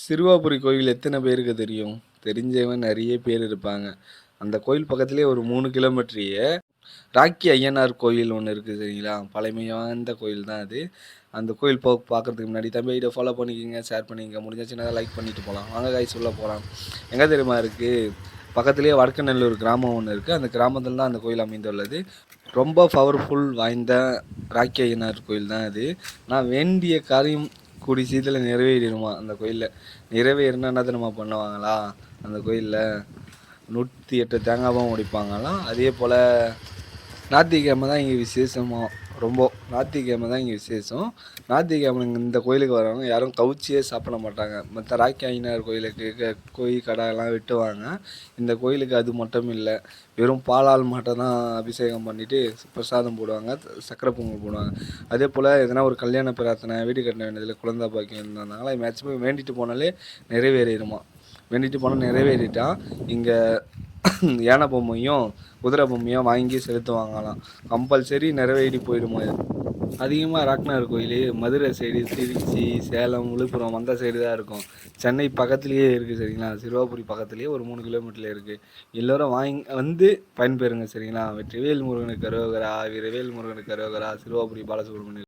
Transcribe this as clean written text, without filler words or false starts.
சிறுவாபுரி கோயில் எத்தனை பேருக்கு தெரியும்? தெரிஞ்சவன் நெறைய பேர் இருப்பாங்க. அந்த கோயில் பக்கத்திலேயே ஒரு 3 கிலோமீட்டர்லயே ராக்கி ஐயனார் கோயில் ஒண்ணு இருக்கு சரிங்களா? பழமை வாய்ந்த கோயில் தான் அது. அந்த கோயில் பார்க்கறதுக்கு முன்னாடி தம்பி ஐடியா ஃபாலோ பண்ணிக்கங்க, ஷேர் பண்ணிக்கங்க. முடிஞ்சா சின்னதா லைக் பண்ணிட்டு போலாம். வாங்க காய்ஸ் உள்ள போலாம். எங்க தெரியுமா இருக்கு? பக்கத்திலேயே வடக்கநல்லூர் கிராமம் ஒண்ணு இருக்கு. அந்த கிராமத்தில தான் அந்த கோயில் அமைந்துள்ளது. ரொம்ப பவர்ஃபுல் வாய்ந்த ராக்கி ஐயனார் கோயில் தான் அது. நான் வேண்டிய காரியம் கூடிய சீக்கிரத்தில் நிறைவேறிடுமா அந்த கோயிலில். நிறைவேறினா என்ன தெரியுமா பண்ணுவாங்களா அந்த கோயிலில்? 108 தேங்காயும் உடைப்பாங்களாம். அதே போல் ஞாயிற்றுக்கிழமை தான் இங்கே விசேஷமாக ரொம்ப ஞாயிற்றுக்கிழமை தான் இங்கே விசேஷம். ஞாயிற்றுக்கிழமை இந்த கோயிலுக்கு வரவங்க யாரும் கவுச்சியே சாப்பிட மாட்டாங்க. மற்ற ராக்கி ஐயனார் கோயிலுக்கு கோயில் கடையெல்லாம் வெட்டுவாங்க. இந்த கோயிலுக்கு அது மட்டும் இல்லை, வெறும் பாலால் மட்டும் தான் அபிஷேகம் பண்ணிவிட்டு பிரசாதம் போடுவாங்க, சக்கரை பொங்கல் போடுவாங்க. அதே போல் எதனா ஒரு கல்யாண பிரார்த்தனை, வீடு கட்ட வேண்டியதில் குழந்தை பாக்கியம் இருந்ததுனால மேக்ஸிமம் வேண்டிட்டு போனாலே நிறைவேறிடுமா. வேண்டிட்டு போனால் நிறைவேறிட்டா இங்கே யானை பொம்மையும் குதிரை பொம்மையும் வாங்கி செலுத்துவாங்களாம். கம்பல்சரி நிறைவேறி போயிடுமா. அதிகமாக ராக்னார் கோயில் மதுரை சைடு, திருச்சி, சேலம், விழுப்புரம் அந்த சைடு தான் இருக்கும். சென்னை பக்கத்துலேயே இருக்குது சரிங்களா? சிறுவாபுரி பக்கத்துலேயே ஒரு 3 கிலோமீட்டரில் இருக்குது. எல்லோரும் வந்து பயன்பெறுங்க சரிங்களா? வெற்றிவேல் முருகனுக்கு அரோகரா, வீரவேல் முருகனுக்கு அரோகரா, சிறுவாபுரி பாலசுப்ரமணியம்.